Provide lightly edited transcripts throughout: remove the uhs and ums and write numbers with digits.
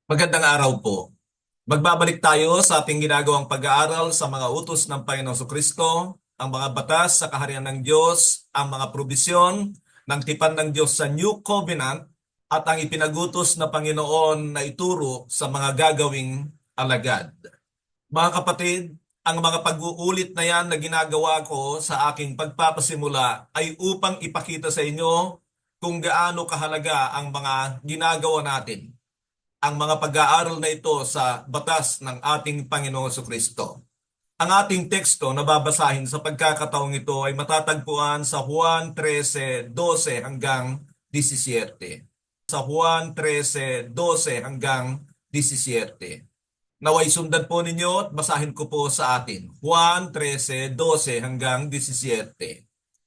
Magandang araw po. Magbabalik tayo sa ating ginagawang pag-aaral sa mga utos ng Panginoong Jesucristo, ang mga batas sa kaharian ng Diyos, ang mga probisyon ng tipan ng Diyos sa New Covenant, at ang ipinagutos na Panginoon na ituro sa mga gagawing alagad. Mga kapatid, ang mga pag-uulit na yan na ginagawa ko sa aking pagpapasimula ay upang ipakita sa inyo kung gaano kahalaga ang mga ginagawa natin, ang mga pag-aaral na ito sa batas ng ating Panginoong Jesucristo. Ang ating teksto na babasahin sa pagkakataong ito ay matatagpuan sa Juan 13:12 hanggang 17. Sa Juan 13:12 hanggang 17. Naway sundan po ninyo at basahin ko po sa atin. Juan 13:12 hanggang 17.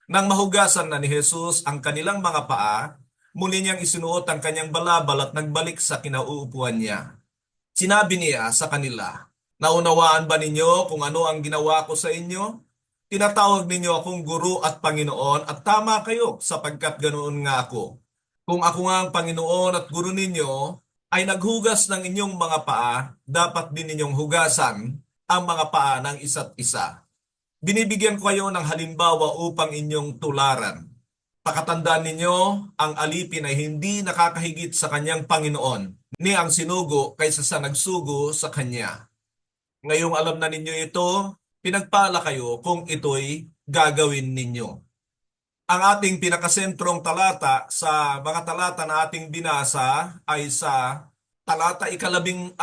Nang mahugasan na ni Jesus ang kanilang mga paa, muli niyang isinuot ang kanyang balabal at nagbalik sa kinauupuan niya. Sinabi niya sa kanila, "Naunawaan ba ninyo kung ano ang ginawa ko sa inyo? Tinatawag ninyo akong guro at Panginoon at tama kayo sapagkat ganoon nga ako. Kung ako nga ang Panginoon at guro ninyo ay naghugas ng inyong mga paa, dapat din ninyong hugasan ang mga paa ng isa't isa. Binibigyan ko kayo ng halimbawa upang inyong tularan. Pakatandaan ninyo, ang alipin ay hindi nakakahigit sa kanyang Panginoon, ni ang sinugo kaysa sa nagsugo sa kanya. Ngayong alam na ninyo ito, pinagpala kayo kung ito'y gagawin ninyo." Ang ating pinakasentrong talata sa mga talata na ating binasa ay sa talata 14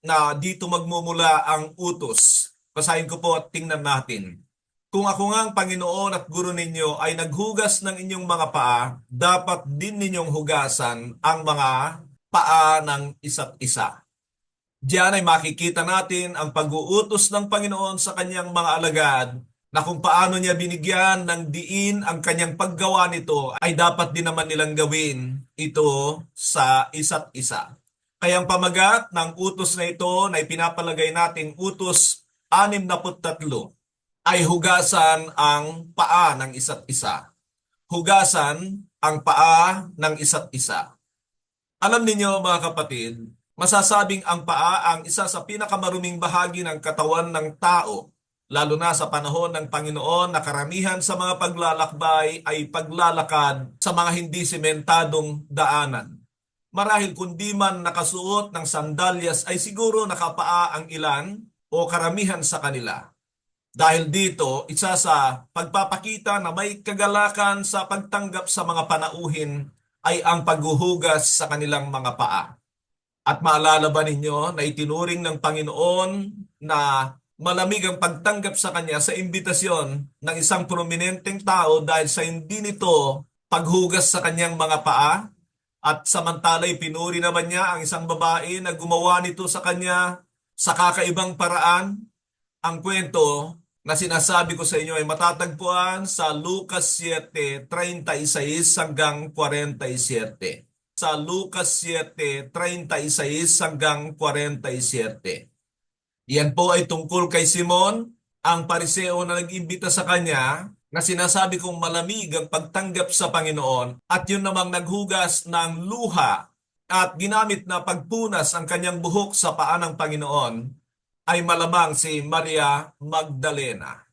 na dito magmumula ang utos. Basahin ko po at tingnan natin. "Kung ako nga ang Panginoon at guro ninyo ay naghugas ng inyong mga paa, dapat din ninyong hugasan ang mga paa ng isa't isa." Diyan ay makikita natin ang pag-uutos ng Panginoon sa kanyang mga alagad na kung paano niya binigyan ng diin ang kanyang paggawa nito ay dapat din naman nilang gawin ito sa isa't isa. Kaya ang pamagat ng utos na ito na ipinapalagay nating utos 63 ay hugasan ang paa ng isa't isa. Hugasan ang paa ng isa't isa. Alam ninyo mga kapatid, masasabing ang paa ang isa sa pinakamaruming bahagi ng katawan ng tao, lalo na sa panahon ng Panginoon na karamihan sa mga paglalakbay ay paglalakad sa mga hindi sementadong daanan. Marahil kundi man nakasuot ng sandalyas ay siguro nakapaa ang ilan o karamihan sa kanila. Dahil dito, isa sa pagpapakita na may kagalakan sa pagtanggap sa mga panauhin ay ang paghuhugas sa kanilang mga paa. At maalala ba ninyo na itinuring ng Panginoon na malamig ang pagtanggap sa kanya sa imbitasyon ng isang prominenteng tao dahil sa hindi nito paghugas sa kanyang mga paa? At samantala'y pinuri naman niya ang isang babae na gumawa nito sa kanya sa kakaibang paraan. Ang kwento na sinasabi ko sa inyo ay matatagpuan sa Lucas 7:36 hanggang 47. Sa Lucas 7:36 hanggang 47. Yan po ay tungkol kay Simon, ang pariseo na nag-imbita sa kanya, na sinasabi kong malamig ang pagtanggap sa Panginoon at yun namang naghugas ng luha at ginamit na pagpunas ang kanyang buhok sa paa ng Panginoon ay malamang si Maria Magdalena.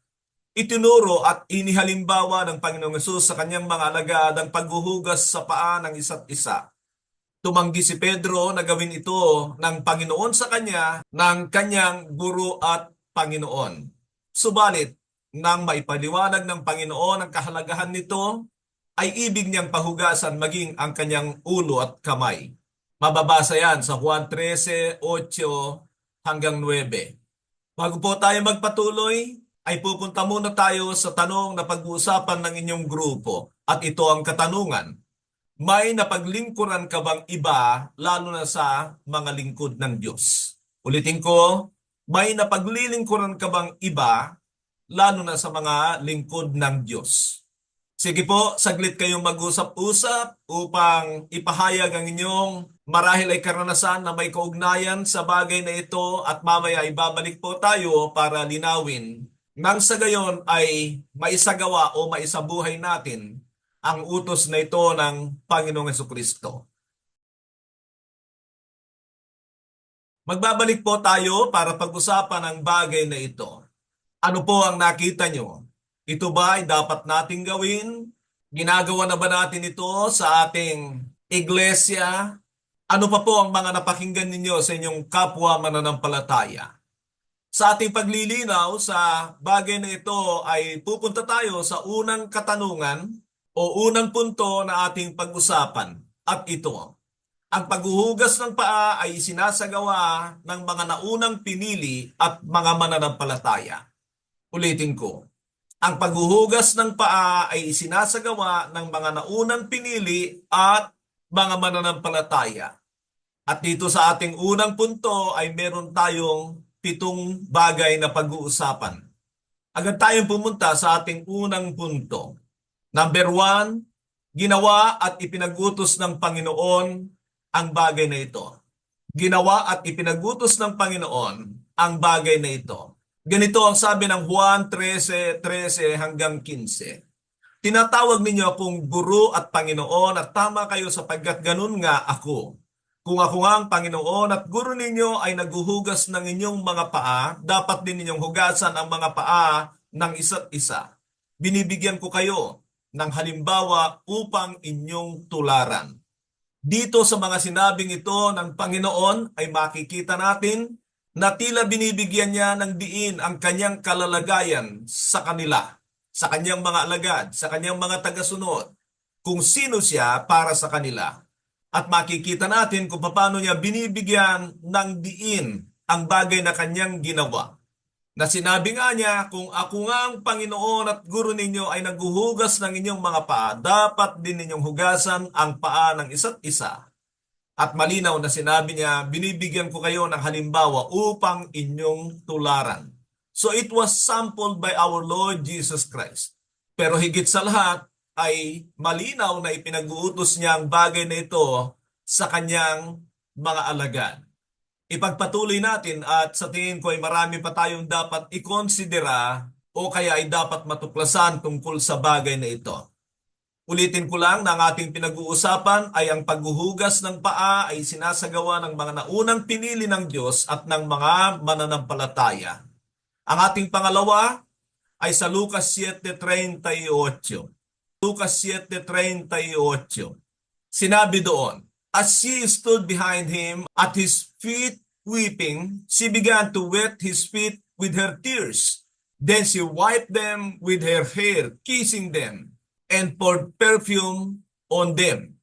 Itinuro at inihalimbawa ng Panginoong Hesus sa kanyang mga alagad ang paghuhugas sa paa ng isa't isa. Tumanggi si Pedro na gawin ito ng Panginoon sa kanya ng kanyang guro at Panginoon. Subalit, nang maipaliwanag ng Panginoon ang kahalagahan nito, ay ibig niyang pahugasan maging ang kanyang ulo at kamay. Mababasa yan sa Juan 13:8 hanggang 9. Bago po tayo magpatuloy, ay pupunta muna tayo sa tanong na pag-uusapan ng inyong grupo. At ito ang katanungan: may napaglingkuran ka bang iba lalo na sa mga lingkod ng Diyos? Ulitin ko, may napaglilingkuran ka bang iba lalo na sa mga lingkod ng Diyos? Sige po, saglit kayong mag-usap-usap upang ipahayag ang inyong marahil ay karanasan na may kaugnayan sa bagay na ito at mamaya ibabalik po tayo para linawin. Nang sa gayon ay maisagawa o maisabuhay natin ang utos na ito ng Panginoong Hesukristo. Magbabalik po tayo para pag-usapan ang bagay na ito. Ano po ang nakita nyo? Ito ba ay dapat nating gawin? Ginagawa na ba natin ito sa ating iglesia? Ano pa po ang mga napakinggan ninyo sa inyong kapwa mananampalataya? Sa ating paglilinaw sa bagay na ito ay pupunta tayo sa unang katanungan o unang punto na ating pag-usapan. At ito, ang paghuhugas ng paa ay isinasagawa ng mga naunang pinili at mga mananampalataya. Ulitin ko, ang paghuhugas ng paa ay isinasagawa ng mga naunang pinili at mga mananampalataya. At dito sa ating unang punto ay meron tayong 7 bagay na pag-uusapan. Agad tayong pumunta sa ating unang punto. Number 1, ginawa at ipinag-utos ng Panginoon ang bagay na ito. Ginawa at ipinag-utos ng Panginoon ang bagay na ito. Ganito ang sabi ng Juan 13:13 hanggang 15. Tinatawag ninyo akong guro at Panginoon at tama kayo sapagkat ganun nga ako. Kung ako nga ang Panginoon at guro ninyo ay naghuhugas ng inyong mga paa, dapat din ninyong hugasan ang mga paa ng isa't isa. Binibigyan ko kayo ng halimbawa upang inyong tularan. Dito sa mga sinabing ito ng Panginoon ay makikita natin na tila binibigyan niya ng diin ang kanyang kalalagayan sa kanila, sa kanyang mga alagad, sa kanyang mga tagasunod, kung sino siya para sa kanila. At makikita natin kung paano niya binibigyan ng diin ang bagay na kanyang ginawa. Na sinabi nga niya, kung ako nga ang Panginoon at guro ninyo ay naghuhugas ng inyong mga paa, dapat din ninyong hugasan ang paa ng isa't isa. At malinaw na sinabi niya, binibigyan ko kayo ng halimbawa upang inyong tularan. So it was sampled by our Lord Jesus Christ. Pero higit sa lahat, ay malinaw na ipinag-uutos niya ang bagay na ito sa kanyang mga alagad. Ipagpatuloy natin at sa tingin ko ay marami pa tayong dapat ikonsidera o kaya ay dapat matuklasan tungkol sa bagay na ito. Ulitin ko lang na ang ating pinag-uusapan ay ang paghuhugas ng paa ay sinasagawa ng mga naunang pinili ng Diyos at ng mga mananampalataya. Ang ating pangalawa ay sa Lucas 7:38. Lucas 7:38. Sinabi doon, as she stood behind him at his feet weeping, she began to wet his feet with her tears. Then she wiped them with her hair, kissing them, and poured perfume on them.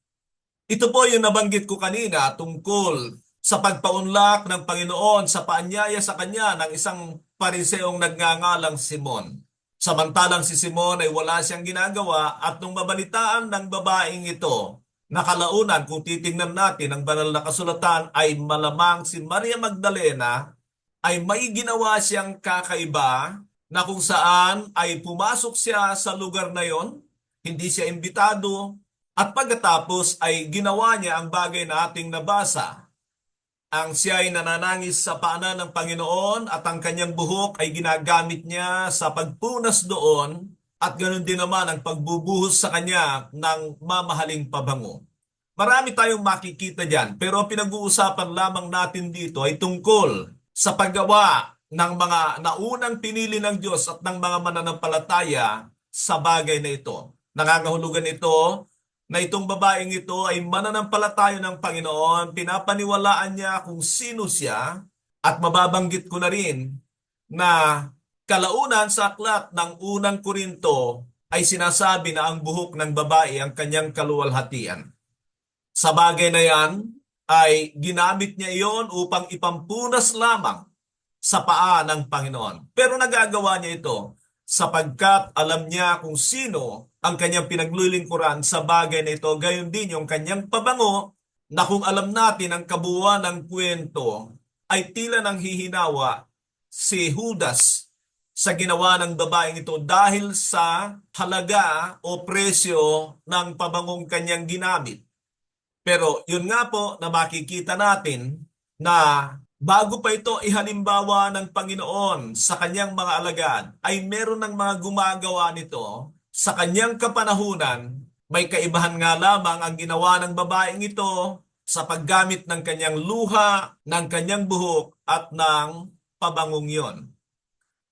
Ito po yung nabanggit ko kanina tungkol sa pagpaunlak ng Panginoon sa paanyaya sa kanya ng isang Pariseong nagngangalang Simon. Samantalang si Simon ay wala siyang ginagawa at nung mabalitaan ng babaeng ito, nakalaunan kung titingnan natin ang banal na kasulatan ay malamang si Maria Magdalena ay may ginawa siyang kakaiba na kung saan ay pumasok siya sa lugar na yon, hindi siya imbitado at pagkatapos ay ginawa niya ang bagay na ating nabasa. Ang siya ay nananangis sa paanan ng Panginoon at ang kanyang buhok ay ginagamit niya sa pagpunas doon at ganoon din naman ang pagbubuhos sa kanya ng mamahaling pabango. Marami tayong makikita dyan pero pinag-uusapan lamang natin dito ay tungkol sa paggawa ng mga naunang pinili ng Diyos at ng mga mananampalataya sa bagay na ito. Nangangahulugan ito na itong babaeng ito ay mananampalataya ng Panginoon, pinapaniwalaan niya kung sino siya at mababanggit ko na rin na kalaunan sa aklat ng unang Korinto ay sinasabi na ang buhok ng babae ang kanyang kaluwalhatian. Sa bagay na yan ay ginamit niya iyon upang ipampunas lamang sa paa ng Panginoon. Pero nagagawa niya ito sapagkat alam niya kung sino ang kanyang pinaglilingkuran sa bagay na ito, gayon din yung kanyang pabango na kung alam natin ang kabuuan ng kwento ay tila nang hihinawa si Judas sa ginawa ng babaeng ito dahil sa halaga o presyo ng pabangong kanyang ginamit. Pero yun nga po na makikita natin na bago pa ito ihalimbawa ng Panginoon sa kanyang mga alagad, ay meron ng mga gumagawa nito sa kanyang kapanahunan May kaibahan nga lamang ang ginawa ng babaeng ito sa paggamit ng kanyang luha, ng kanyang buhok at ng pabangong yon.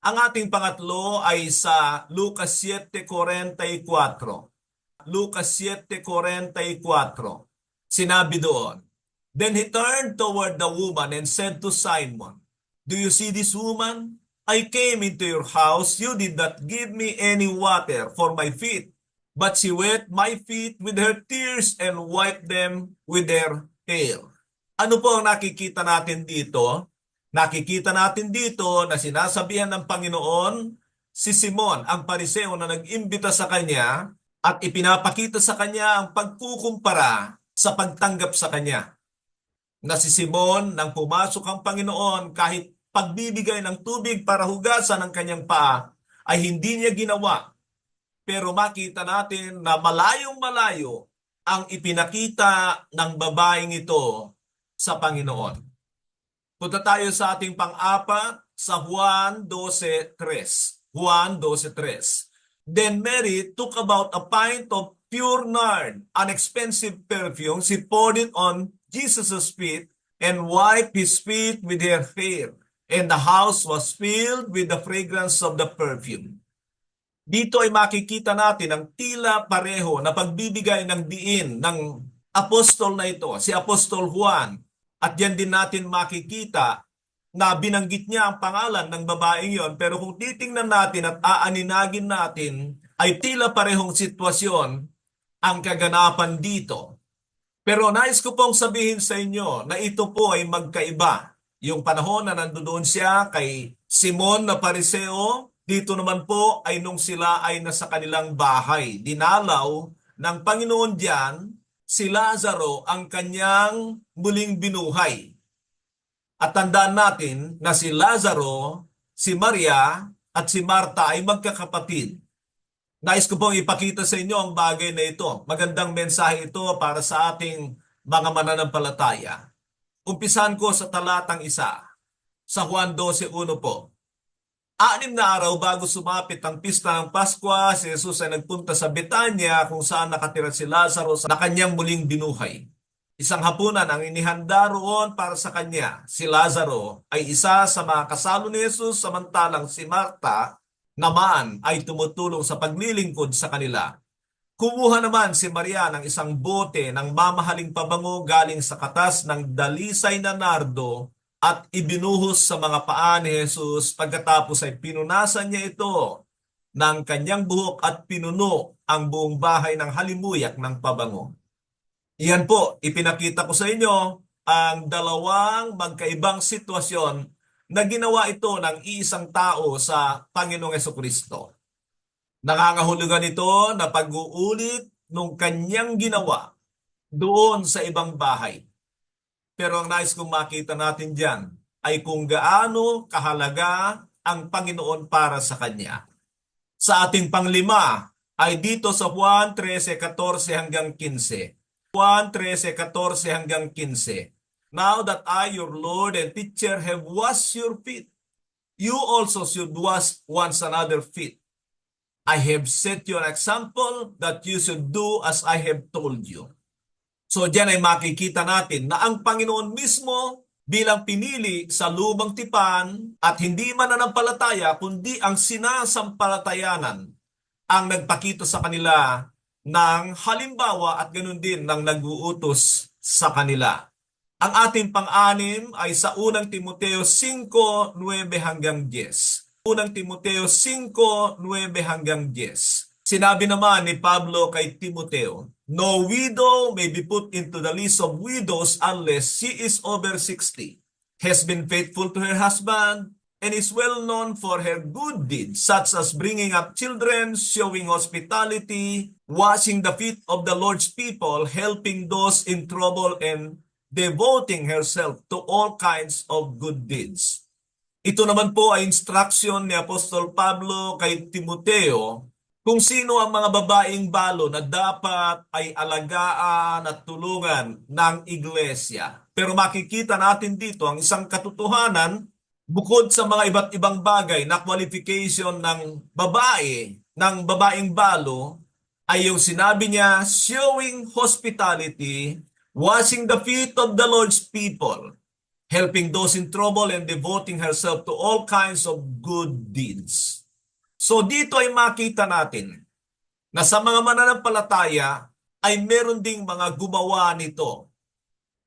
Ang ating pangatlo ay sa Lucas 7:44. Lucas 7:44. Sinabi doon, "Then he turned toward the woman and said to Simon, 'Do you see this woman? I came into your house. You did not give me any water for my feet, but she wet my feet with her tears and wiped them with her hair.'" Ano po ang nakikita natin dito? Nakikita natin dito na sinasabihan ng Panginoon si Simon, ang Pariseo na nag-imbita sa kanya at ipinapakita sa kanya ang pagkukumpara sa pagtanggap sa kanya. Na si Simon, nang pumasok ang Panginoon, kahit pagbibigay ng tubig para hugasan ang kanyang paa, ay hindi niya ginawa. Pero makita natin na malayong malayo ang ipinakita ng babaeng ito sa Panginoon. Punta tayo sa ating pang-apat sa Juan 12:3. Juan 12:3. Then Mary took about a pint of pure nard, an expensive perfume. She poured it on Jesus' feet and wiped his feet with her hair. And the house was filled with the fragrance of the perfume. Dito ay makikita natin ang tila pareho na pagbibigay ng diin ng apostol na ito, si Apostol Juan. At yan din natin makikita na binanggit niya ang pangalan ng babaeng yon. Pero kung titingnan natin at aaninagin natin, ay tila parehong sitwasyon ang kaganapan dito. Pero nais ko pong sabihin sa inyo na ito po ay magkaiba. Yung panahon na nandoon siya kay Simon na Pariseo, dito naman po ay nung sila ay nasa kanilang bahay. Dinalaw ng Panginoon diyan si Lazaro ang kanyang muling binuhay. At tandaan natin na si Lazaro, si Maria at si Marta ay magkakapatid. Nais ko pong ipakita sa inyo ang bagay na ito. Magandang mensahe ito para sa ating mga mananampalataya. Umpisan ko sa talatang 1 sa Juan 12:1 po. 6 na araw bago sumapit ang pista ng Pasko, si Jesus ay nagpunta sa Betanya kung saan nakatira si Lazaro na kanyang muling binuhay. Isang hapunan ang inihanda roon para sa kanya. Si Lazaro ay isa sa mga kasalo ni Jesus, samantalang si Marta naman ay tumutulong sa paglilingkod sa kanila. Kumuha naman si Maria ng isang bote ng mamahaling pabango galing sa katas ng dalisay na nardo at ibinuhos sa mga paa ni Jesus. Pagkatapos ay pinunasan niya ito ng kanyang buhok at pinuno ang buong bahay ng halimuyak ng pabango. Iyan po, ipinakita ko sa inyo ang dalawang magkaibang sitwasyon na ginawa ito ng iisang tao sa Panginoong Hesukristo. Nangangahulugan ito na pag-uulit nung kanyang ginawa doon sa ibang bahay. Pero ang nais kong makita natin dyan ay kung gaano kahalaga ang Panginoon para sa kanya. Sa ating panglima ay dito sa Juan 13:14 hanggang 15. Juan 13:14 hanggang 15. Now that I, your Lord and teacher, have washed your feet, you also should wash one another's feet. I have set you an example that you should do as I have told you. So diyan ay makikita natin na ang Panginoon mismo bilang pinili sa lumang tipan at hindi mananampalataya kundi ang sinasampalatayanan ang nagpakita sa kanila ng halimbawa at ganoon din ng nag-uutos sa kanila. Ang ating pang-anim ay sa unang Timoteo 5:9 hanggang 10. Unang Timoteo 5:9 hanggang 10. Sinabi naman ni Pablo kay Timoteo, "No widow may be put into the list of widows unless she is over 60, has been faithful to her husband, and is well known for her good deeds, such as bringing up children, showing hospitality, washing the feet of the Lord's people, helping those in trouble, and devoting herself to all kinds of good deeds." Ito naman po ay instruction ni Apostol Pablo kay Timoteo kung sino ang mga babaeng balo na dapat ay alagaan at tulungan ng iglesia. Pero makikita natin dito ang isang katotohanan bukod sa mga iba't ibang bagay na qualification ng babaeng balo, ay yung sinabi niya, showing hospitality, washing the feet of the Lord's people, helping those in trouble and devoting herself to all kinds of good deeds. So dito ay makita natin na sa mga mananampalataya ay meron ding mga gumawa nito.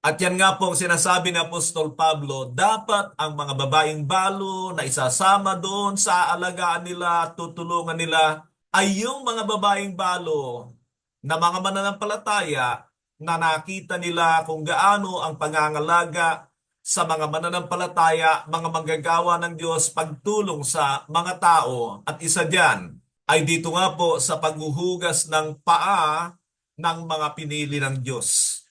At yan nga po ang sinasabi ni Apostol Pablo, dapat ang mga babaeng balo na isasama doon sa alagaan nila, tutulungan nila, ay yung mga babaeng balo na mga mananampalataya na nakita nila kung gaano ang pangangalaga sa mga mananampalataya, mga manggagawa ng Diyos, pagtulong sa mga tao. At isa dyan ay dito nga po sa paghuhugas ng paa ng mga pinili ng Diyos.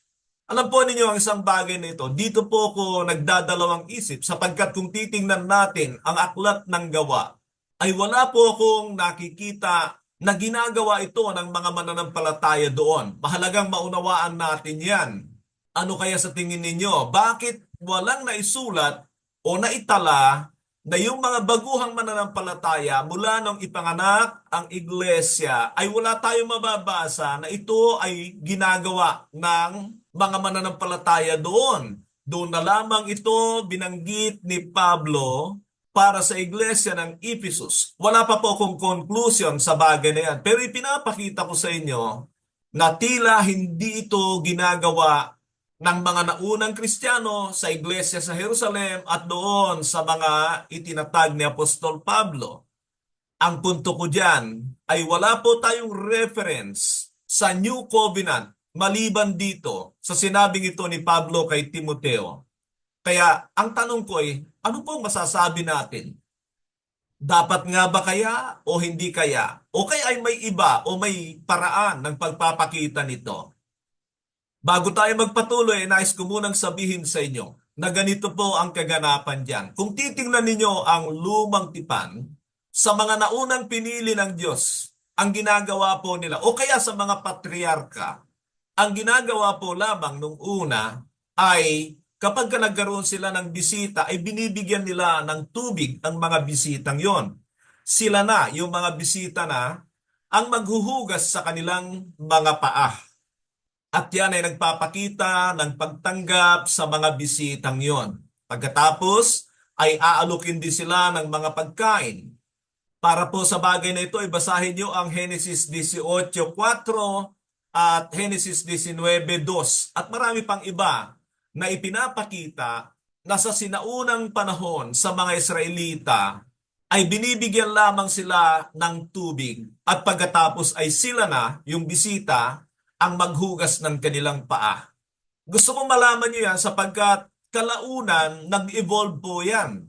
Alam po ninyo ang isang bagay na ito, dito po ako nagdadalawang isip sapagkat kung titingnan natin ang aklat ng gawa, ay wala po akong nakikita na ginagawa ito ng mga mananampalataya doon. Mahalagang maunawaan natin yan. Ano kaya sa tingin ninyo? Bakit walang naisulat o naitala na yung mga baguhang mananampalataya mula nung ipanganak ang iglesia ay wala tayong mababasa na ito ay ginagawa ng mga mananampalataya doon. Doon na lamang ito binanggit ni Pablo para sa iglesia ng Ephesus. Wala pa po akong conclusion sa bagay na yan. Pero ipinapakita ko sa inyo na tila hindi ito ginagawa ng mga naunang Kristiyano sa iglesia sa Jerusalem at doon sa mga itinatag ni Apostol Pablo. Ang punto ko dyan ay wala po tayong reference sa New Covenant maliban dito sa sinabing ito ni Pablo kay Timoteo. Kaya ang tanong ko ay, ano po masasabi natin? Dapat nga ba kaya o hindi kaya? O kaya ay may iba o may paraan ng pagpapakita nito? Bago tayo magpatuloy, nais ko munang sabihin sa inyo na ganito po ang kaganapan diyan. Kung titingnan ninyo ang lumang tipan, sa mga naunang pinili ng Diyos, ang ginagawa po nila, o kaya sa mga patriarka, ang ginagawa po lamang nung una ay kapag nagkaroon sila ng bisita, ay binibigyan nila ng tubig ang mga bisitang yon. Sila na, yung mga bisita na, ang maghuhugas sa kanilang mga paa. At yan ay nagpapakita ng pagtanggap sa mga bisitang yon. Pagkatapos ay aalukin din sila ng mga pagkain. Para po sa bagay na ito, ibasahin nyo ang Genesis 18:4 at Genesis 19:2 at marami pang iba na ipinapakita na sa sinaunang panahon sa mga Israelita ay binibigyan lamang sila ng tubig at pagkatapos ay sila na, yung bisita, ang maghugas ng kanilang paa. Gusto kong malaman nyo yan sapagkat kalaunan nag-evolve po yan.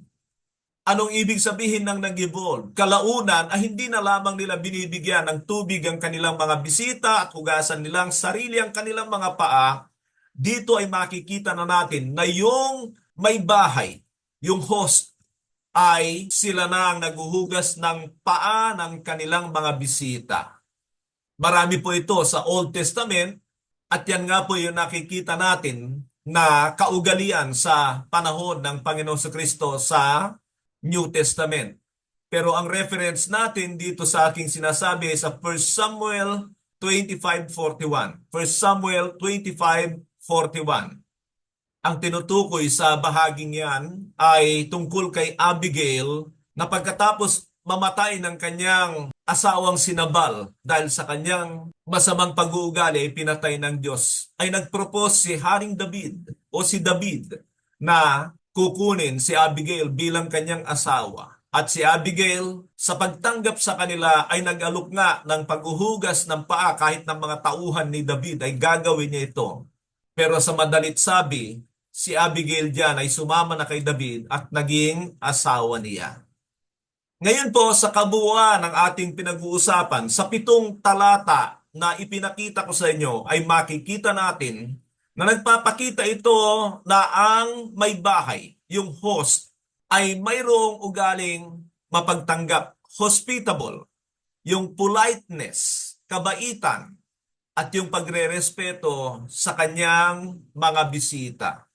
Anong ibig sabihin ng nag-evolve? Kalaunan ay hindi na lamang nila binibigyan ng tubig ang kanilang mga bisita at hugasan nilang sarili ang kanilang mga paa. Dito ay makikita na natin na yung may bahay, yung host, ay sila na ang naghuhugas ng paa ng kanilang mga bisita. Marami po ito sa Old Testament at yan nga po yung nakikita natin na kaugalian sa panahon ng Panginoon Kristo sa New Testament. Pero ang reference natin dito sa aking sinasabi ay sa 1 Samuel 25:41. 1 Samuel 25:41. Ang tinutukoy sa bahaging yan ay tungkol kay Abigail na pagkatapos mamatay ng kanyang asawang si Nabal dahil sa kanyang masamang pag-uugali ay pinatay ng Diyos, ay nagpropose si Haring David o si David na kukunin si Abigail bilang kanyang asawa. At si Abigail, sa pagtanggap sa kanila, ay nag-alok nga ng paghuhugas ng paa kahit ng mga tauhan ni David ay gagawin niya ito. Pero sa madalit sabi, si Abigail diyan ay sumama na kay David at naging asawa niya. Ngayon po sa kabuuan ng ating pinag-uusapan, sa 7 talata na ipinakita ko sa inyo ay makikita natin na nagpapakita ito na ang may bahay, yung host, ay mayroong ugaling mapagtanggap, hospitable, yung politeness, kabaitan, at yung pagrerespeto sa kanyang mga bisita.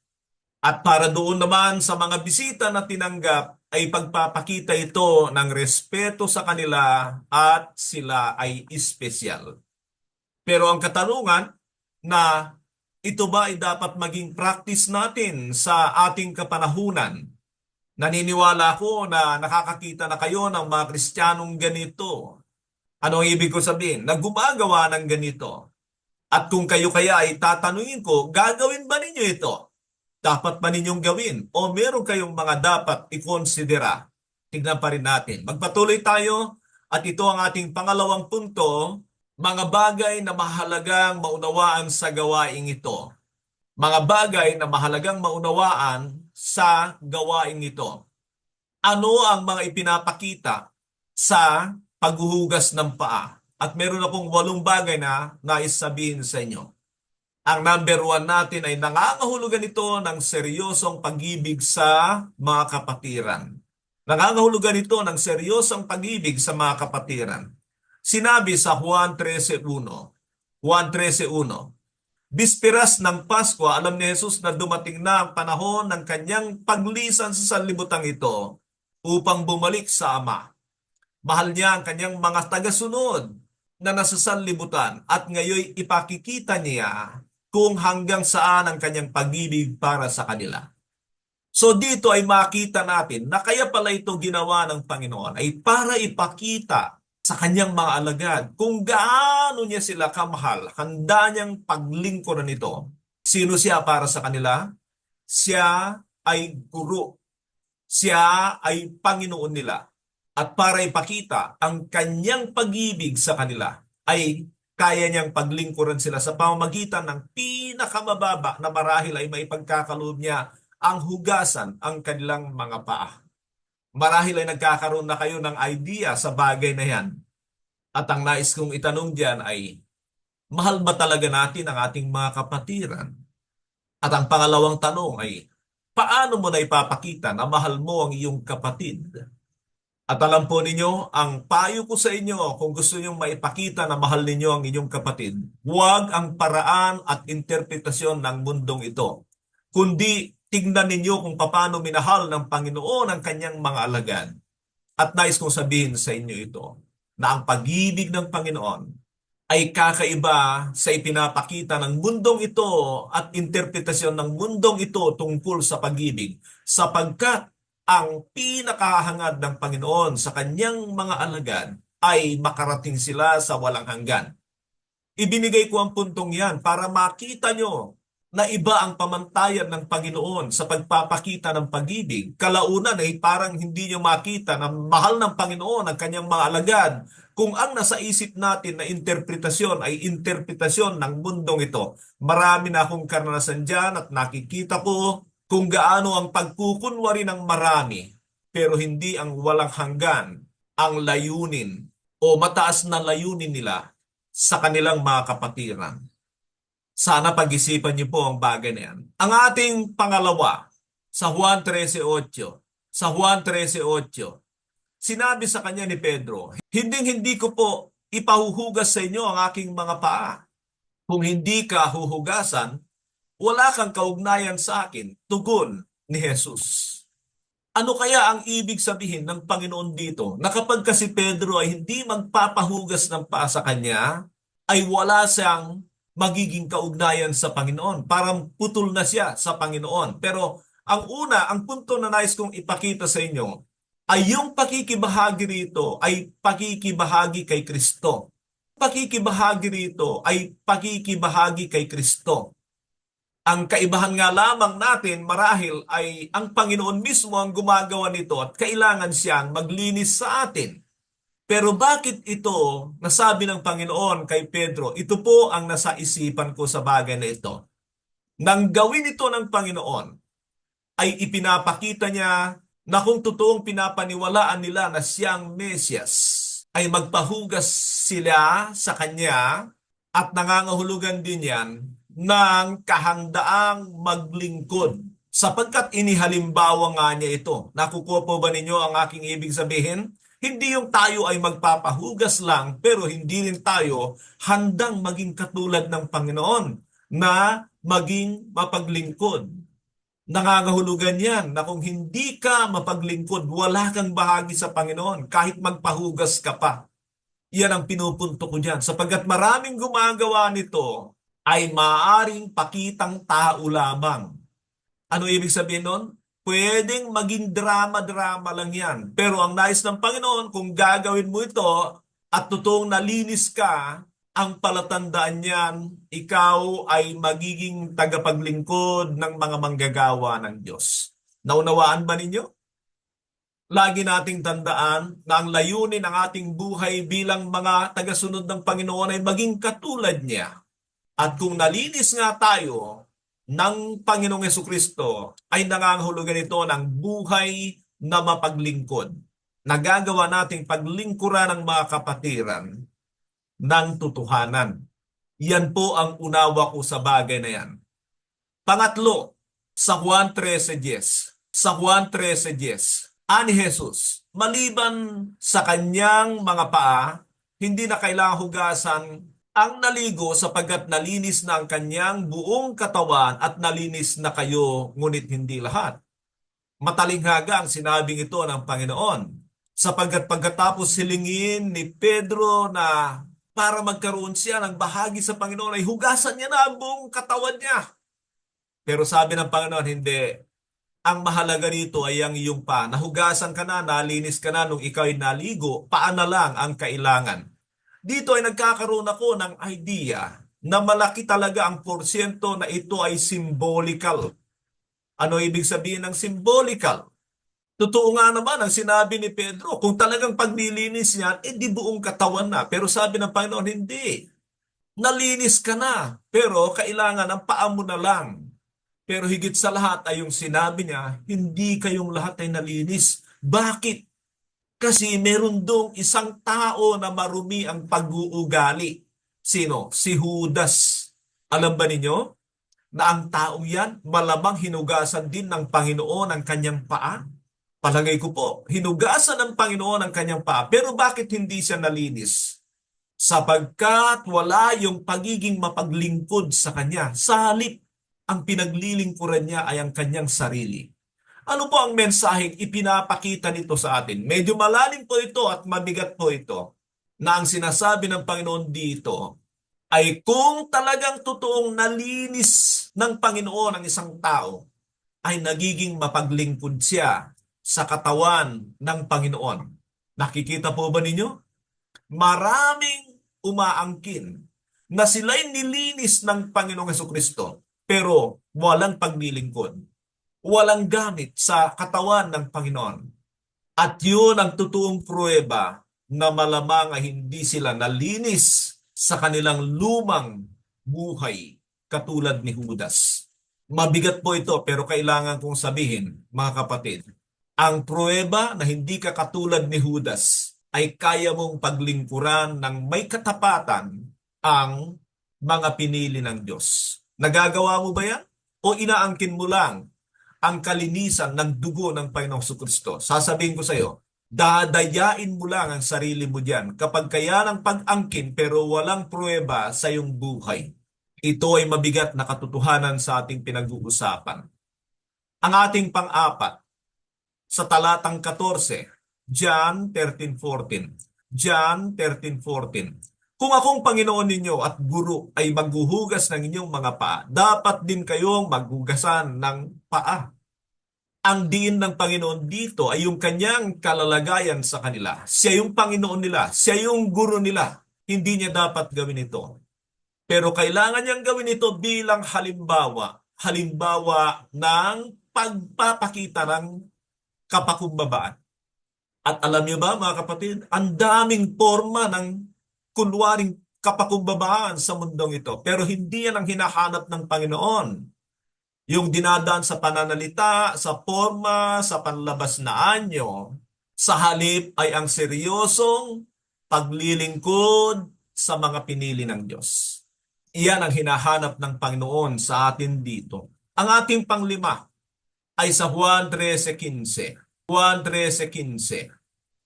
At para doon naman sa mga bisita na tinanggap, ay pagpapakita ito ng respeto sa kanila at sila ay espesyal. Pero ang katanungan na ito ba ay dapat maging practice natin sa ating kapanahunan? Naniniwala ko na nakakakita na kayo ng mga Kristiyanong ganito. Ano ang ibig ko sabihin? Na gumagawa ng ganito. At kung kayo kaya ay tatanungin ko, gagawin ba ninyo ito? Dapat ba ninyong gawin? O meron kayong mga dapat ikonsidera? Tignan pa rin natin. Magpatuloy tayo at ito ang ating pangalawang punto, mga bagay na mahalagang maunawaan sa gawaing ito. Mga bagay na mahalagang maunawaan sa gawaing ito. Ano ang mga ipinapakita sa paghuhugas ng paa? At meron akong 8 bagay na nais sabihin sa inyo. Ang number 1 natin ay nangangahulugan ito ng seryosong pag-ibig sa mga kapatiran. Nangangahulugan ito ng seryosong pag-ibig sa mga kapatiran. Sinabi sa Juan 13:1. Juan 13:1. Bisperas ng Pasko, alam ni Jesus na dumating na ang panahon ng kanyang paglisan sa sanlibutan ito upang bumalik sa Ama. Mahal niya ang kanyang mga tagasunod na nasa sanlibutan at ngayon ipakikita niya kung hanggang saan ang kanyang pag-ibig para sa kanila. So dito ay makita natin na kaya pala ito ginawa ng Panginoon ay para ipakita sa kanyang mga alagad kung gaano niya sila kamahal, handa niyang paglingkuran ito. Sino siya para sa kanila? Siya ay guro. Siya ay Panginoon nila. At para ipakita ang kanyang pag-ibig sa kanila ay kaya niyang paglingkuran sila sa pamamagitan ng pinakamababa na marahil ay maipagkakaloob niya ang hugasan ang kanilang mga paa. Marahil ay nagkakaroon na kayo ng idea sa bagay na yan. At ang nais kong itanong diyan ay, mahal ba talaga natin ang ating mga kapatiran? At ang pangalawang tanong ay, paano mo na ipapakita na mahal mo ang iyong kapatid? At alam po ninyo, ang payo ko sa inyo kung gusto niyo maipakita na mahal ninyo ang inyong kapatid, huwag ang paraan at interpretasyon ng mundong ito, kundi tingnan ninyo kung paano minahal ng Panginoon ang kanyang mga alagad. At nais kong sabihin sa inyo ito, na ang pag-ibig ng Panginoon ay kakaiba sa ipinapakita ng mundong ito at interpretasyon ng mundong ito tungkol sa pag-ibig, sapagkat ang pinakahangad ng Panginoon sa kanyang mga alagad ay makarating sila sa walang hanggan. Ibinigay ko ang puntong yan para makita nyo na iba ang pamantayan ng Panginoon sa pagpapakita ng pag-ibig. Kalaunan ay parang hindi nyo makita na mahal ng Panginoon ang kanyang mga alagad kung ang nasa isip natin na interpretasyon ay interpretasyon ng mundong ito. Marami na akong karanasan dyan at nakikita ko kung gaano ang pagkukunwari ng marami pero hindi ang walang hanggan ang layunin o mataas na layunin nila sa kanilang mga kapatiran. Sana pag-isipan niyo po ang bagay na yan. Ang ating pangalawa, sa Juan 13:8. Sa Juan 13:8, sinabi sa kanya ni Pedro, hindi ko po ipahuhugas sa inyo ang aking mga paa. Kung hindi ka huhugasan, wala kang kaugnayan sa akin, tugon ni Jesus. Ano kaya ang ibig sabihin ng Panginoon dito? Na kapag kasi Pedro ay hindi magpapahugas ng paa sa kanya, ay wala siyang magiging kaugnayan sa Panginoon. Parang putol na siya sa Panginoon. Pero ang punto na nais kong ipakita sa inyo ay yung pakikibahagi rito ay pakikibahagi kay Kristo. Pakikibahagi rito ay pakikibahagi kay Kristo. Ang kaibahan nga lamang natin marahil ay ang Panginoon mismo ang gumagawa nito at kailangan siyang maglinis sa atin. Pero bakit ito nasabi ng Panginoon kay Pedro? Ito po ang nasa isipan ko sa bagay na ito. Nang gawin ito ng Panginoon, ay ipinapakita niya na kung totoong pinapaniwalaan nila na siyang Mesyas, ay magpahugas sila sa kanya at nangangahulugan din yan ng kahandaang maglingkod. Sapagkat inihalimbawa nga niya ito. Nakukuha po ba ninyo ang aking ibig sabihin? Hindi yung tayo ay magpapahugas lang, pero hindi rin tayo handang maging katulad ng Panginoon na maging mapaglingkod. Nangangahulugan yan na kung hindi ka mapaglingkod, wala kang bahagi sa Panginoon kahit magpahugas ka pa. Yan ang pinupunto ko dyan. Sapagkat maraming gumagawa nito ay maaring pakitang tao lamang. Ano ibig sabihin nun? Pwedeng maging drama-drama lang yan. Pero ang nais ng Panginoon, kung gagawin mo ito at totoong nalinis ka, ang palatandaan niyan, ikaw ay magiging tagapaglingkod ng mga manggagawa ng Diyos. Naunawaan ba ninyo? Lagi nating tandaan na ang layunin ng ating buhay bilang mga tagasunod ng Panginoon ay maging katulad niya. At kung nalinis nga tayo ng Panginoong Hesukristo, ay nangangahulugan ito ng buhay na mapaglingkod. Nagagawa nating paglingkuran ng mga kapatiran ng totohanan. Yan po ang unawa ko sa bagay na yan. Pangatlo, sa Juan 13:10. Sa Juan 13:10. Ani Jesus, maliban sa kanyang mga paa, hindi na kailangang hugasan ang naligo sapagkat nalinis na ang kanyang buong katawan at nalinis na kayo, ngunit hindi lahat. Matalinghaga ang sinabing ito ng Panginoon. Sapagkat pagkatapos silingin ni Pedro na para magkaroon siya ng bahagi sa Panginoon ay hugasan niya na ang buong katawan niya. Pero sabi ng Panginoon, hindi. Ang mahalaga rito ay ang iyong paa. Nahugasan ka na, nalinis ka na nung ikaw ay naligo, paa na lang ang kailangan. Dito ay nagkakaroon ako ng idea na malaki talaga ang porsyento na ito ay symbolical. Ano ibig sabihin ng symbolical? Totoo nga naman ang sinabi ni Pedro, kung talagang paglilinis niyan, di buong katawan na. Pero sabi ng Panginoon, hindi. Nalinis ka na, pero kailangan ang paa mo na lang. Pero higit sa lahat ay yung sinabi niya, hindi kayong lahat ay nalinis. Bakit? Kasi meron dong isang tao na marumi ang pag-uugali. Sino? Si Judas. Alam ba ninyo na ang taong yan malamang hinugasan din ng Panginoon ang kanyang paa? Palagay ko po, hinugasan ng Panginoon ang kanyang paa. Pero bakit hindi siya nalinis? Sapagkat wala yung pagiging mapaglingkod sa kanya. Sa halip, ang pinaglilingkuran niya ay ang kanyang sarili. Ano po ang mensaheng ipinapakita nito sa atin? Medyo malalim po ito at mabigat po ito na ang sinasabi ng Panginoon dito ay kung talagang totoong nalinis ng Panginoon ang isang tao, ay nagiging mapaglingkod siya sa katawan ng Panginoon. Nakikita po ba ninyo? Maraming umaangkin na sila'y nilinis ng Panginoong Hesukristo pero walang paglilingkod. Walang gamit sa katawan ng Panginoon. At yun ang totoong pruweba na malamang ay hindi sila nalinis sa kanilang lumang buhay katulad ni Judas. Mabigat po ito pero kailangan kong sabihin, mga kapatid, ang pruweba na hindi ka katulad ni Judas ay kaya mong paglingkuran ng may katapatan ang mga pinili ng Diyos. Nagagawa mo ba yan? O inaangkin mo lang ang kalinisan ng dugo ng Panginoong Jesucristo? Sasabihin ko sa iyo, dadayain mo lang ang sarili mo diyan kapag kaya ng pag-angkin pero walang pruweba sa iyong buhay. Ito ay mabigat na katotohanan sa ating pinag-uusapan. Ang ating pang-apat, sa talatang 14, John 13:14. John 13:14. Kung akong Panginoon ninyo at Guro ay maghuhugas ng inyong mga paa, dapat din kayong maghugasan ng paa. Ang diin ng Panginoon dito ay yung kanyang kalalagayan sa kanila. Siya yung Panginoon nila. Siya yung Guro nila. Hindi niya dapat gawin ito. Pero kailangan niyang gawin ito bilang halimbawa. Halimbawa ng pagpapakita ng kapakumbabaan. At alam niyo ba mga kapatid, ang daming forma ng kunwaring kapakumbabaan sa mundong ito. Pero hindi yan ang hinahanap ng Panginoon. Yung dinadaan sa pananalita, sa forma, sa panlabas na anyo, sa halip ay ang seryosong paglilingkod sa mga pinili ng Diyos. Iyan ang hinahanap ng Panginoon sa atin dito. Ang ating panglima ay sa Juan 13:15. Juan 13:15.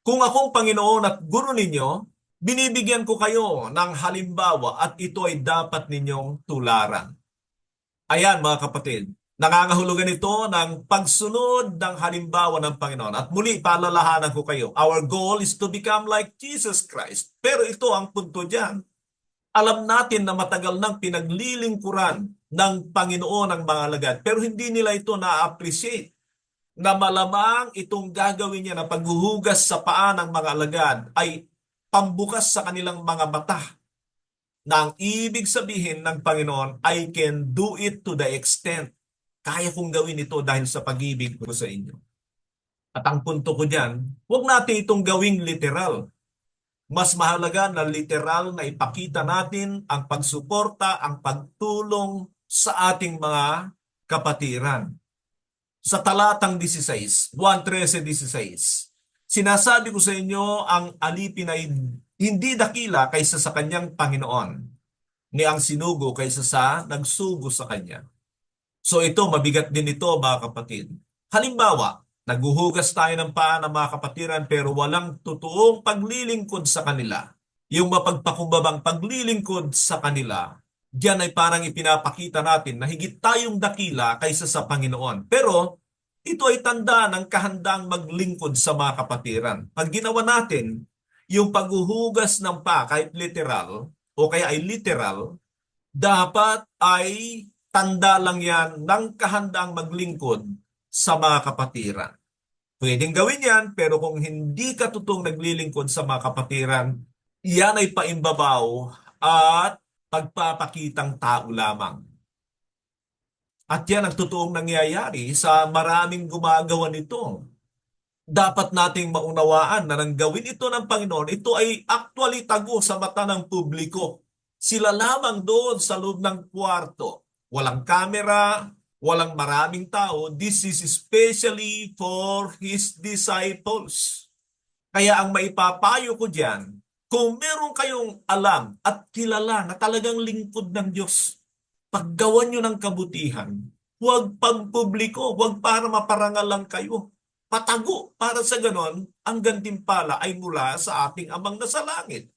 Kung akong Panginoon at Guro ninyo, binibigyan ko kayo ng halimbawa at ito ay dapat ninyong tularan. Ayan mga kapatid, Nangangahulugan ito ng pagsunod ng halimbawa ng Panginoon. At muli, paalalahanan ko kayo, our goal is to become like Jesus Christ. Pero ito ang punto diyan. Alam natin na matagal nang pinaglilingkuran ng Panginoon ang mga alagad, pero hindi nila ito na-appreciate na malamang itong gagawin niya na paghuhugas sa paa ng mga alagad ay pambukas sa kanilang mga mata na ang ibig sabihin ng Panginoon, I can do it to the extent. Kaya kong gawin ito dahil sa pag-ibig ko sa inyo. At ang punto ko dyan, huwag natin itong gawing literal. Mas mahalaga na literal na ipakita natin ang pagsuporta, ang pagtulong sa ating mga kapatiran. Sa talatang 16, 1:13-16, sinasabi ko sa inyo ang alipin ay hindi dakila kaysa sa kanyang Panginoon, ni ang sinugo kaysa sa nagsugo sa kanya. So ito, mabigat din ito mga kapatid. Halimbawa, naghuhugas tayo ng paa ng mga kapatiran pero walang totoong paglilingkod sa kanila. Yung mapagpakumbabang paglilingkod sa kanila, diyan ay parang ipinapakita natin na higit tayong dakila kaysa sa Panginoon. Pero ito ay tanda ng kahandang maglingkod sa mga kapatiran. Pag ginawa natin yung paghuhugas ng paa kahit literal o kaya ay literal, dapat ay tanda lang yan ng kahandang maglingkod sa mga kapatiran. Pwedeng gawin yan, pero kung hindi ka totoong naglilingkod sa mga kapatiran, yan ay paimbabaw at pagpapakitang tao lamang. At yan ang totoong nangyayari sa maraming gumagawa nito. Dapat nating maunawaan na nang gawin ito ng Panginoon, ito ay actually tago sa mata ng publiko. Sila lamang doon sa loob ng kwarto. Walang kamera, walang maraming tao. This is especially for His disciples. Kaya ang maipapayo ko diyan, kung meron kayong alam at kilala na talagang lingkod ng Diyos, paggawan nyo ng kabutihan, huwag pagpubliko, huwag para maparangal lang kayo. Patago para sa ganon, ang gantimpala ay mula sa ating Amang nasa langit.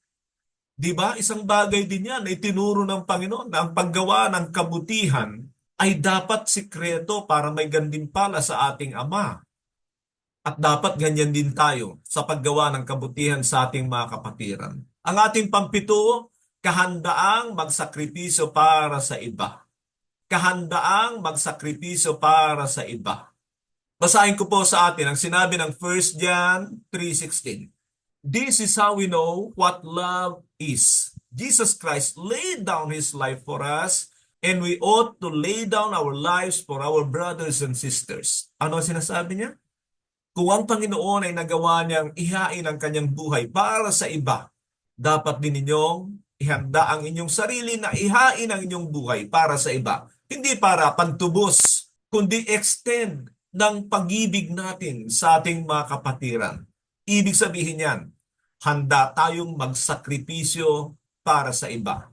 Di ba? Isang bagay din yan na itinuro ng Panginoon na ang paggawa ng kabutihan ay dapat sikreto para may gantimpala sa ating Ama. At dapat ganyan din tayo sa paggawa ng kabutihan sa ating mga kapatiran. Ang ating pampito, kahandaang magsakripisyo para sa iba. Kahandaang magsakripisyo para sa iba. Basahin ko po sa atin ang sinabi ng 1 John 3:16. This is how we know what love is. Jesus Christ laid down His life for us, and we ought to lay down our lives for our brothers and sisters. Ano ang sinasabi niya? Kung ang Panginoon ay nagawa niyang ihain ang kanyang buhay para sa iba, dapat din ninyong ihanda ang inyong sarili na ihain ang inyong buhay para sa iba. Hindi para pantubos, kundi extend ng pag-ibig natin sa ating mga kapatiran. Ibig sabihin yan, handa tayong magsakripisyo para sa iba.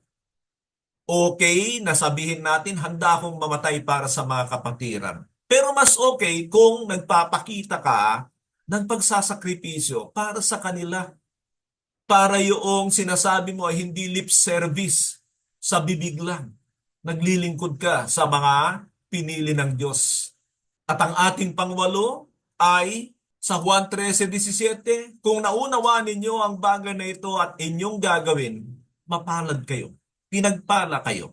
Okay, nasabihin natin, handa akong mamatay para sa mga kapatiran. Pero mas okay kung nagpapakita ka ng pagsasakripisyo para sa kanila. Para yung sinasabi mo ay hindi lip service sa bibig lang. Naglilingkod ka sa mga pinili ng Diyos. At ang ating pangwalo ay sa Juan 13:17, kung naunawaan ninyo ang bagay na ito at inyong gagawin, mapalad kayo. Pinagpala kayo.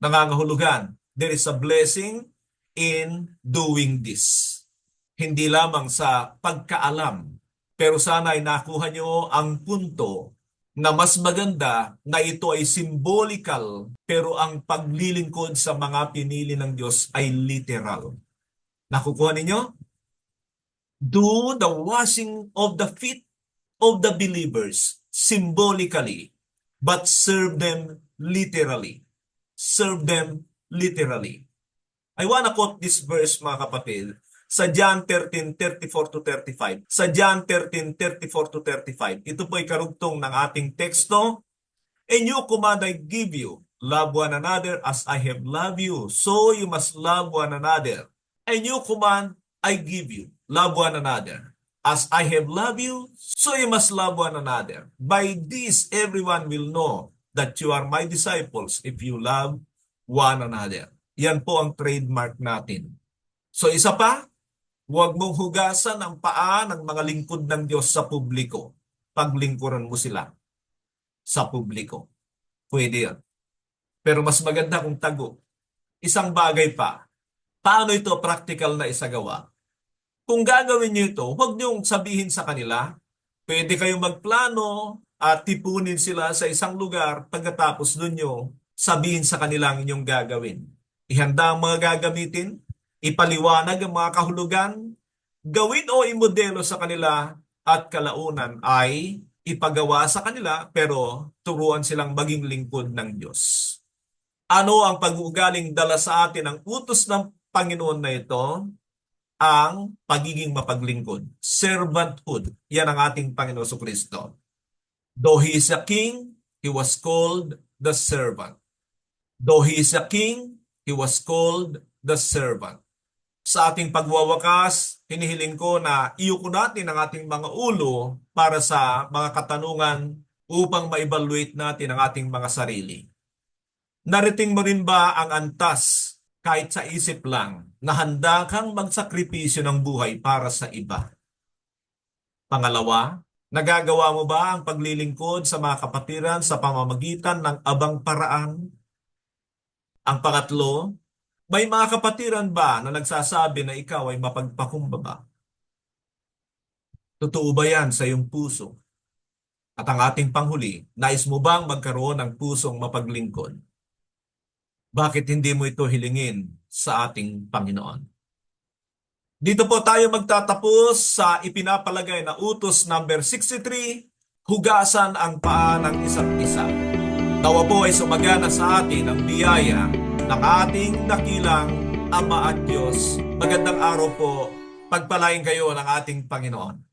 Nangangahulugan, there is a blessing in doing this. Hindi lamang sa pagkaalam, pero sana ay nakuha nyo ang punto na mas maganda na ito ay symbolical, pero ang paglilingkod sa mga pinili ng Diyos ay literal. Nakukuha ninyo? Do the washing of the feet of the believers symbolically, but serve them literally. Serve them literally. I wanna quote this verse, mga kapatid, sa John 13:34-35. Sa John 13:34-35. Ito po ay karugtong ng ating teksto. A new command I give you, love one another as I have loved you, so you must love one another. A new command I give you, love one another. As I have loved you, so you must love one another. By this, everyone will know that you are my disciples if you love one another. Yan po ang trademark natin. So isa pa, huwag mong hugasan ang paa ng mga lingkod ng Diyos sa publiko. Paglingkuran mo sila sa publiko. Pwede yan. Pero mas maganda kung tago. Isang bagay pa, paano ito practical na isagawa? Kung gagawin niyo ito, huwag niyong sabihin sa kanila, pwede kayong magplano at tipunin sila sa isang lugar, pagkatapos doon nyo sabihin sa kanila ang inyong gagawin. Ihanda ang mga gagamitin, ipaliwanag ang mga kahulugan, gawin o imodelo sa kanila, at kalaunan ay ipagawa sa kanila pero turuan silang maging lingkod ng Diyos. Ano ang pag-uugaling dala sa atin ng utos ng Panginoon na ito? Ang pagiging mapaglingkod. Servanthood. Yan ang ating Panginoon Jesucristo. Though He is a king, He was called the servant. Though He is a king, He was called the servant. Sa ating pagwawakas, hinihiling ko na iyuko natin ang ating mga ulo para sa mga katanungan upang ma-evaluate natin ang ating mga sarili. Nariting mo rin ba ang antas kahit sa isip lang na handa kang magsakripisyo ng buhay para sa iba? Pangalawa, nagagawa mo ba ang paglilingkod sa mga kapatiran sa pamamagitan ng abang paraan? Ang pangatlo, may mga kapatiran ba na nagsasabi na ikaw ay mapagpakumbaba? Totoo ba yan sa iyong puso? At ang ating panghuli, nais mo bang magkaroon ng pusong mapaglingkod? Bakit hindi mo ito hilingin sa ating Panginoon? Dito po tayo magtatapos sa ipinapalagay na utos number 63, hugasan ang paa ng isa't isa. Nawa po ay sumagana sa atin ang biyaya ng ating dakilang Ama at Diyos. Magandang araw po, pagpalain kayo ng ating Panginoon.